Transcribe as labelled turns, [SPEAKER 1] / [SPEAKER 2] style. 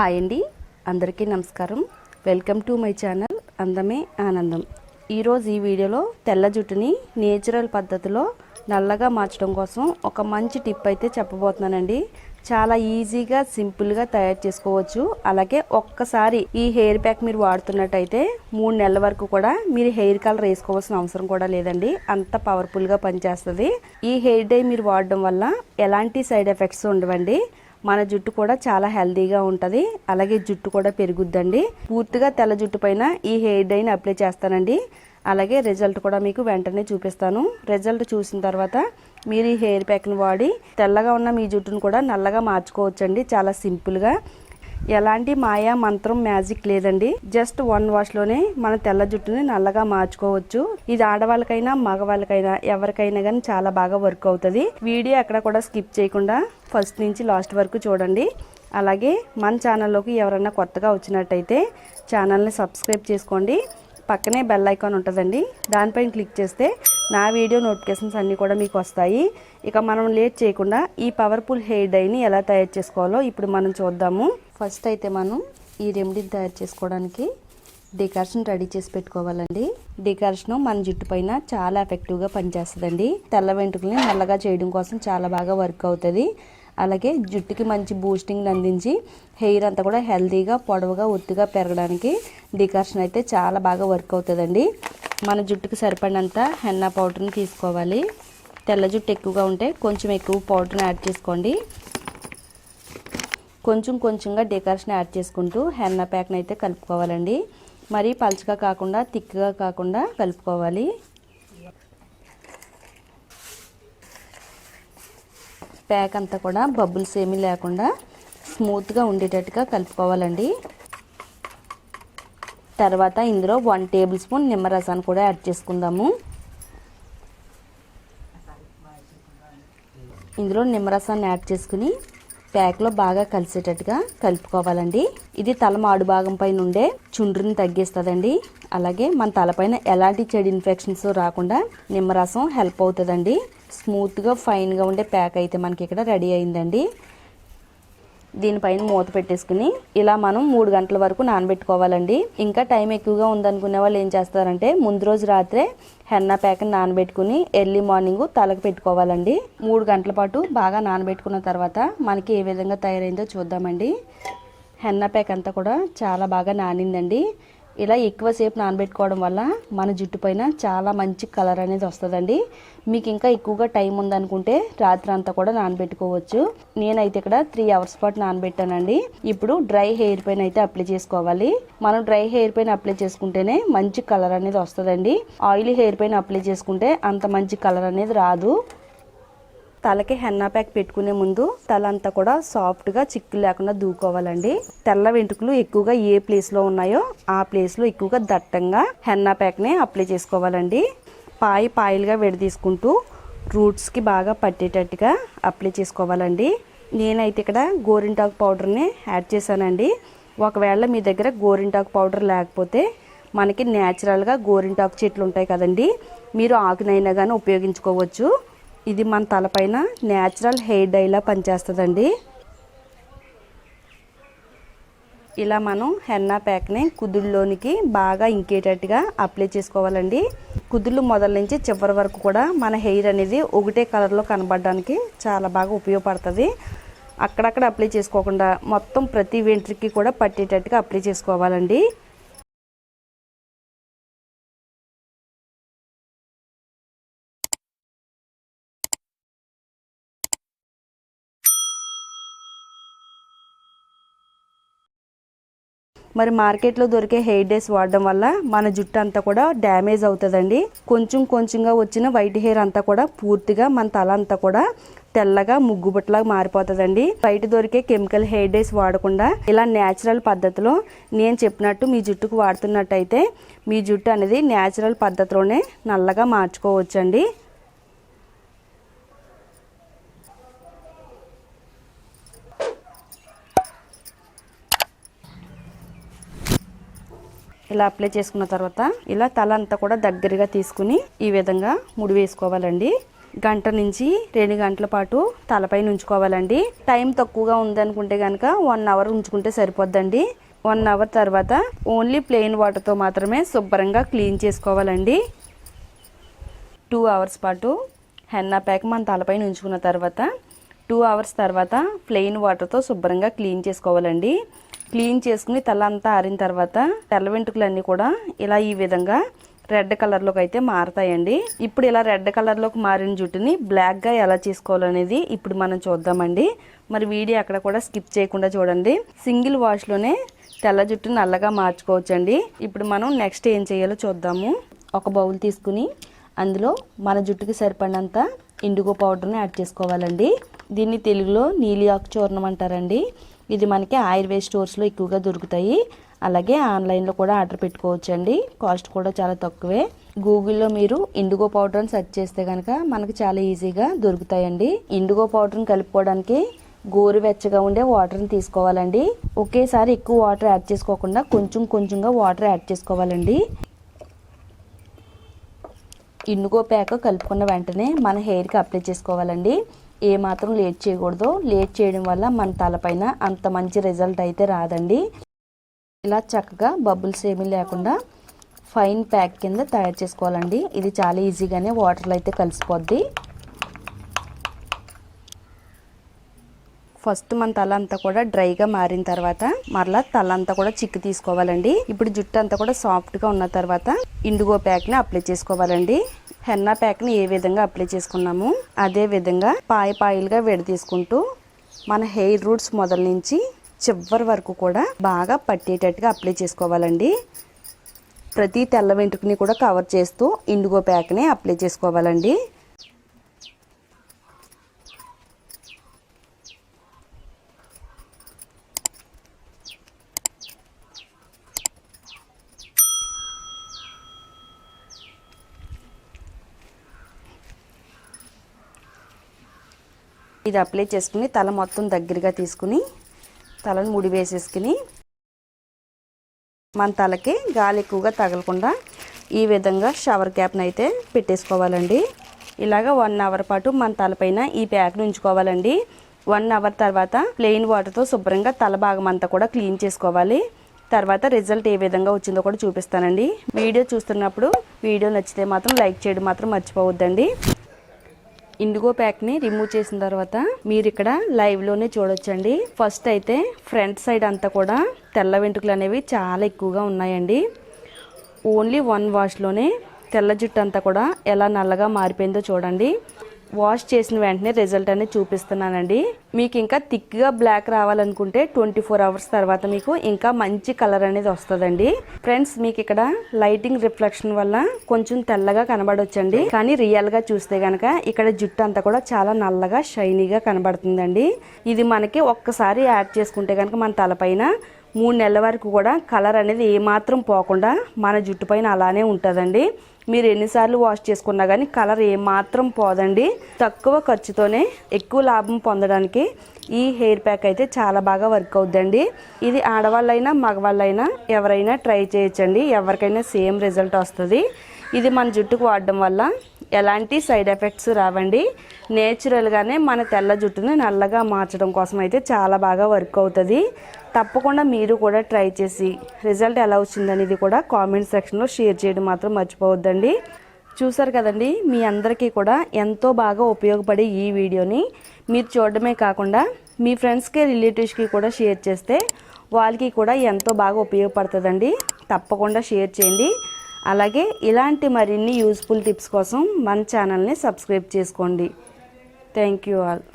[SPEAKER 1] Hi అండి, అందరికీ నమస్కారం. వెల్కమ్ టు మై ఛానల్ అందమే ఆనందం. ఈరోజు ఈ వీడియోలో తెల్ల జుట్టుని నేచురల్ పద్ధతిలో నల్లగా మార్చడం కోసం ఒక మంచి టిప్ అయితే చెప్పబోతున్నానండి. చాలా ఈజీగా సింపుల్గా తయారు చేసుకోవచ్చు. అలాగే ఒక్కసారి ఈ హెయిర్ ప్యాక్ మీరు వాడుతున్నట్టయితే 3 నెలల వరకు కూడా మీరు హెయిర్ కలర్ వేసుకోవాల్సిన అవసరం కూడా లేదండి. అంత పవర్ఫుల్గా పనిచేస్తుంది. ఈ హెయిర్ డై మీరు వాడడం వల్ల ఎలాంటి సైడ్ ఎఫెక్ట్స్ ఉండవండి. మన జుట్టు కూడా చాలా హెల్తీగా ఉంటుంది. అలాగే జుట్టు కూడా పెరుగుద్దండి. పూర్తిగా తెల్ల జుట్టు పైన ఈ హెయిర్ డైని అప్లై చేస్తానండి. అలాగే రిజల్ట్ కూడా మీకు వెంటనే చూపిస్తాను. రిజల్ట్ చూసిన తర్వాత మీరు ఈ హెయిర్ ప్యాక్ని వాడి తెల్లగా ఉన్న మీ జుట్టును కూడా నల్లగా మార్చుకోవచ్చండి. చాలా సింపుల్గా, ఎలాంటి మాయా మంత్రం మ్యాజిక్ లేదండి. జస్ట్ 1 వాష్లోనే మన తెల్ల జుట్టుని నల్లగా మార్చుకోవచ్చు. ఇది ఆడవాళ్ళకైనా మగవాళ్ళకైనా ఎవరికైనా కానీ చాలా బాగా వర్క్ అవుతుంది. వీడియో ఎక్కడ కూడా స్కిప్ చేయకుండా ఫస్ట్ నుంచి లాస్ట్ వరకు చూడండి. అలాగే మన ఛానల్లోకి ఎవరైనా కొత్తగా వచ్చినట్టయితే ఛానల్ని సబ్స్క్రైబ్ చేసుకోండి. పక్కనే బెల్ ఐకాన్ ఉంటుందండి, దానిపైన క్లిక్ చేస్తే నా వీడియో నోటిఫికేషన్స్ అన్నీ కూడా మీకు వస్తాయి. ఇక మనం లేట్ చేయకుండా ఈ పవర్ఫుల్ హెయిర్ డైని ఎలా తయారు చేసుకోవాలో ఇప్పుడు మనం చూద్దాము. ఫస్ట్ అయితే మనం ఈ రెమెడీని తయారు చేసుకోవడానికి డికాషన్ రెడీ చేసి పెట్టుకోవాలండి. డికాషన్ మన జుట్టు పైన చాలా ఎఫెక్టివ్గా పనిచేస్తుందండి. తెల్ల వెంట్రుకల్ని నల్లగా చేయడం కోసం చాలా బాగా వర్క్ అవుతుంది. అలాగే జుట్టుకి మంచి బూస్టింగ్ అందించి హెయిర్ అంతా కూడా హెల్తీగా పొడవుగా ఒత్తుగా పెరగడానికి డికాషన్ అయితే చాలా బాగా వర్క్ అవుతుందండి. మన జుట్టుకి సరిపడినంత హెన్నా పౌడర్ని తీసుకోవాలి. తెల్ల జుట్టు ఎక్కువగా ఉంటే కొంచెం ఎక్కువ పౌడర్ని యాడ్ చేసుకోండి. కొంచెం కొంచెంగా డికాషన్ యాడ్ చేసుకుంటూ హెన్నా ప్యాక్ని అయితే కలుపుకోవాలండి. మరీ పల్చగా కాకుండా థిక్గా కాకుండా కలుపుకోవాలి. ప్యాక్ అంతా కూడా బబుల్స్ ఏమీ లేకుండా స్మూత్గా ఉండేటట్టుగా కలుపుకోవాలండి. తర్వాత ఇందులో 1 టేబుల్ స్పూన్ నిమ్మరసాన్ని కూడా యాడ్ చేసుకుందాము. ఇందులో నిమ్మరసాన్ని యాడ్ చేసుకుని ప్యాక్లో బాగా కలిసేటట్టుగా కలుపుకోవాలండి. ఇది తల మాడు భాగం పైన ఉండే చుండ్రుని తగ్గిస్తుందండి. అలాగే మన తలపైన ఎలాంటి చెడు ఇన్ఫెక్షన్స్ రాకుండా నిమ్మరసం హెల్ప్ అవుతుందండి. స్మూత్గా ఫైన్గా ఉండే ప్యాక్ అయితే మనకి ఇక్కడ రెడీ అయిందండి. దీనిపైన మూత పెట్టేసుకుని ఇలా మనం 3 గంటల వరకు నానబెట్టుకోవాలండి. ఇంకా టైం ఎక్కువగా ఉందనుకునే వాళ్ళు ఏం చేస్తారంటే ముందు రోజు రాత్రే హెన్నా ప్యాక్ని నానబెట్టుకుని ఎర్లీ మార్నింగ్ తలకు పెట్టుకోవాలండి. 3 గంటల పాటు బాగా నానబెట్టుకున్న తర్వాత మనకి ఏ విధంగా తయారైందో చూద్దామండి. హెన్నా ప్యాక్ అంతా కూడా చాలా బాగా నానిందండి. ఇలా ఎక్కువసేపు నానబెట్టుకోవడం వల్ల మన జుట్టు పైన చాలా మంచి కలర్ అనేది వస్తుందండి. మీకు ఇంకా ఎక్కువగా టైం ఉందనుకుంటే రాత్రి అంతా కూడా నానబెట్టుకోవచ్చు. నేనైతే ఇక్కడ 3 అవర్స్ పాటు నానబెట్టానండి. ఇప్పుడు డ్రై హెయిర్ పైన అయితే అప్లై చేసుకోవాలి. మనం డ్రై హెయిర్ పైన అప్లై చేసుకుంటేనే మంచి కలర్ అనేది వస్తుందండి. ఆయిలీ హెయిర్ పైన అప్లై చేసుకుంటే అంత మంచి కలర్ అనేది రాదు. తలకి హెన్నా ప్యాక్ పెట్టుకునే ముందు తల అంతా కూడా సాఫ్ట్గా చిక్కులు లేకుండా దూకోవాలండి. తెల్ల వెంట్రుకలు ఎక్కువగా ఏ ప్లేస్లో ఉన్నాయో ఆ ప్లేస్లో ఎక్కువగా దట్టంగా హెన్నా ప్యాక్ని అప్లై చేసుకోవాలండి. పాయిలుగా విడదీసుకుంటూ రూట్స్కి బాగా పట్టేటట్టుగా అప్లై చేసుకోవాలండి. నేనైతే ఇక్కడ గోరింటాకు పౌడర్ని యాడ్ చేశానండి. ఒకవేళ మీ దగ్గర గోరింటాకు పౌడర్ లేకపోతే మనకి న్యాచురల్గా గోరింటాకు చెట్లు ఉంటాయి కదండి, మీరు ఆకునైనా కానీ ఉపయోగించుకోవచ్చు. ఇది మన తలపైన న్యాచురల్ హెయిర్ డైలా పనిచేస్తుందండి. ఇలా మనం హెన్నా ప్యాక్ని కుదుళ్ళలోనికి బాగా ఇంకేటట్టుగా అప్లై చేసుకోవాలండి. కుదుళ్ళు మొదల నుంచి చివరి వరకు కూడా మన హెయిర్ అనేది ఒకటే కలర్లో కనబడడానికి చాలా బాగా ఉపయోగపడుతుంది. అక్కడక్కడ అప్లై చేసుకోకుండా మొత్తం ప్రతి వెంట్రుకి కూడా పట్టేటట్టుగా అప్లై చేసుకోవాలండి. మరి మార్కెట్లో దొరికే హెయిర్ డైస్ వాడడం వల్ల మన జుట్టు అంతా కూడా డ్యామేజ్ అవుతుందండి. కొంచెం కొంచెంగా వచ్చిన వైట్ హెయిర్ అంతా కూడా పూర్తిగా మన తల అంతా కూడా తెల్లగా ముగ్గుబుట్టలాగా మారిపోతుందండి. బయట దొరికే కెమికల్ హెయిర్ డైస్ వాడకుండా ఇలా న్యాచురల్ పద్ధతిలో నేను చెప్పినట్టు మీ జుట్టుకు వాడుతున్నట్టయితే మీ జుట్టు అనేది న్యాచురల్ పద్ధతిలోనే నల్లగా మార్చుకోవచ్చండి. ఇలా అప్లై చేసుకున్న తర్వాత ఇలా తల అంతా కూడా దగ్గరగా తీసుకుని ఈ విధంగా ముడి వేసుకోవాలండి. గంట నుంచి 2 గంటల పాటు తలపైన ఉంచుకోవాలండి. టైం తక్కువగా ఉందనుకుంటే కనుక 1 అవర్ ఉంచుకుంటే సరిపోద్దండి. 1 అవర్ తర్వాత ఓన్లీ ప్లెయిన్ వాటర్తో మాత్రమే శుభ్రంగా క్లీన్ చేసుకోవాలండి. 2 అవర్స్ పాటు హెన్నా ప్యాక్ మన తలపైన ఉంచుకున్న తర్వాత 2 అవర్స్ తర్వాత ప్లెయిన్ వాటర్తో శుభ్రంగా క్లీన్ చేసుకోవాలండి. క్లీన్ చేసుకుని తల అంతా ఆరిన తర్వాత తెల్ల వెంట్రుకలన్నీ కూడా ఇలా ఈ విధంగా రెడ్ కలర్లోకి అయితే మారుతాయండి. ఇప్పుడు ఇలా రెడ్ కలర్లోకి మారిన జుట్టుని బ్లాక్గా ఎలా చేసుకోవాలనేది ఇప్పుడు మనం చూద్దామండి. మరి వీడియో అక్కడ కూడా స్కిప్ చేయకుండా చూడండి. సింగిల్ వాష్లోనే తెల్ల జుట్టుని నల్లగా మార్చుకోవచ్చండి. ఇప్పుడు మనం నెక్స్ట్ ఏం చేయాలో చూద్దాము. ఒక బౌల్ తీసుకుని అందులో మన జుట్టుకి సరిపడినంత ఇండిగో పౌడర్ని యాడ్ చేసుకోవాలండి. దీన్ని తెలుగులో నీలి ఆకు చూర్ణం అంటారండి. ఇది మనకి ఆయుర్వేద స్టోర్స్లో ఎక్కువగా దొరుకుతాయి. అలాగే ఆన్లైన్లో కూడా ఆర్డర్ పెట్టుకోవచ్చండి. కాస్ట్ కూడా చాలా తక్కువే. గూగుల్లో మీరు ఇండిగో పౌడర్ని సెర్చ్ చేస్తే కనుక మనకు చాలా ఈజీగా దొరుకుతాయండి. ఇండిగో పౌడర్ని కలుపుకోవడానికి గోరువెచ్చగా ఉండే వాటర్ని తీసుకోవాలండి. ఒకేసారి ఎక్కువ వాటర్ యాడ్ చేసుకోకుండా కొంచెం కొంచెంగా వాటర్ యాడ్ చేసుకోవాలండి. ఇండిగో ప్యాక్ కలుపుకున్న వెంటనే మన హెయిర్కి అప్లై చేసుకోవాలండి. ఏ మాత్రం లేట్ చేయకూడదు. లేట్ చేయడం వల్ల మన తలపైన అంత మంచి రిజల్ట్ అయితే రాదండి. ఇలా చక్కగా బబుల్స్ ఏమీ లేకుండా ఫైన్ ప్యాక్ కింద తయారు చేసుకోవాలండి. ఇది చాలా ఈజీగానే వాటర్లో అయితే కలిసిపోద్ది. ఫస్ట్ మన తల అంతా కూడా డ్రైగా మారిన తర్వాత మరలా తల అంతా కూడా చిక్కు తీసుకోవాలండి. ఇప్పుడు జుట్టు అంతా కూడా సాఫ్ట్గా ఉన్న తర్వాత ఇండిగో ప్యాక్ని అప్లై చేసుకోవాలండి. హెన్నా ప్యాక్ని ఏ విధంగా అప్లై చేసుకున్నాము అదే విధంగా పాయలుగా విడదీసుకుంటూ మన హెయిర్ రూట్స్ మొదల నుంచి చివరి వరకు కూడా బాగా పట్టేటట్టుగా అప్లై చేసుకోవాలండి. ప్రతి తెల్ల వెంట్రుకని కూడా కవర్ చేస్తూ ఇండిగో ప్యాక్ని అప్లై చేసుకోవాలండి. ఇది అప్లై చేసుకుని తల మొత్తం దగ్గరగా తీసుకుని తలను ముడి వేసేసుకుని మన తలకి గాలి ఎక్కువగా తగలకుండా ఈ విధంగా షవర్ క్యాప్ని అయితే పెట్టేసుకోవాలండి. ఇలాగ 1 అవర్ పాటు మన తలపైన ఈ ప్యాక్ని ఉంచుకోవాలండి. 1 అవర్ తర్వాత ప్లెయిన్ వాటర్తో శుభ్రంగా తల భాగం అంతా కూడా క్లీన్ చేసుకోవాలి. తర్వాత రిజల్ట్ ఏ విధంగా వచ్చిందో కూడా చూపిస్తానండి. వీడియో చూస్తున్నప్పుడు వీడియో నచ్చితే మాత్రం లైక్ చేయడం మాత్రం మర్చిపోవద్దండి. ఇండిగో ప్యాక్ని రిమూవ్ చేసిన తర్వాత మీరు ఇక్కడ లైవ్లోనే చూడొచ్చండి. ఫస్ట్ అయితే ఫ్రంట్ సైడ్ అంతా కూడా తెల్ల వెంట్రుకలు అనేవి చాలా ఎక్కువగా ఉన్నాయండి. ఓన్లీ 1 వాష్లోనే తెల్ల జుట్టు అంతా కూడా ఎలా నల్లగా మారిపోయిందో చూడండి. వాష్ చేసిన వెంటనే రిజల్ట్ అనేది చూపిస్తున్నానండి. మీకు ఇంకా థిక్గా బ్లాక్ రావాలనుకుంటే 24 అవర్స్ తర్వాత మీకు ఇంకా మంచి కలర్ అనేది వస్తుందండి. ఫ్రెండ్స్, మీకు ఇక్కడ లైటింగ్ రిఫ్లెక్షన్ వల్ల కొంచెం తెల్లగా కనబడొచ్చండి. కానీ రియల్గా చూస్తే కనుక ఇక్కడ జుట్టు అంతా కూడా చాలా నల్లగా షైనీగా కనబడుతుందండి. ఇది మనకి ఒక్కసారి యాడ్ చేసుకుంటే కనుక మన తలపైన 3 నెలల వరకు కూడా కలర్ అనేది ఏమాత్రం పోకుండా మన జుట్టు పైన అలానే ఉంటుందండి. మీరు ఎన్నిసార్లు వాష్ చేసుకున్నా కానీ కలర్ ఏమాత్రం పోదండి. తక్కువ ఖర్చుతోనే ఎక్కువ లాభం పొందడానికి ఈ హెయిర్ ప్యాక్ అయితే చాలా బాగా వర్క్ అవుద్దండి. ఇది ఆడవాళ్ళైనా మగవాళ్ళైనా ఎవరైనా ట్రై చేయొచ్చండి. ఎవరికైనా సేమ్ రిజల్ట్ వస్తుంది. ఇది మన జుట్టుకు వాడడం వల్ల ఎలాంటి సైడ్ ఎఫెక్ట్స్ రావండి. నేచురల్గానే మన తెల్ల జుట్టుని నల్లగా మార్చడం కోసం అయితే చాలా బాగా వర్క్ అవుతుంది. తప్పకుండా మీరు కూడా ట్రై చేసి రిజల్ట్ ఎలా వచ్చిందనేది కూడా కామెంట్ సెక్షన్లో షేర్ చేయడం మాత్రం మర్చిపోవద్దండి. చూసారు కదండి, మీ అందరికీ కూడా ఎంతో బాగా ఉపయోగపడే ఈ వీడియోని మీరు చూడడమే కాకుండా మీ ఫ్రెండ్స్కి రిలేటివ్స్కి కూడా షేర్ చేస్తే వాళ్ళకి కూడా ఎంతో బాగా ఉపయోగపడుతుందండి. తప్పకుండా షేర్ చేయండి. అలాగే ఇలాంటి మరిన్ని యూస్ఫుల్ టిప్స్ కోసం మన ఛానల్ని సబ్స్క్రైబ్ చేసుకోండి. Thank you all.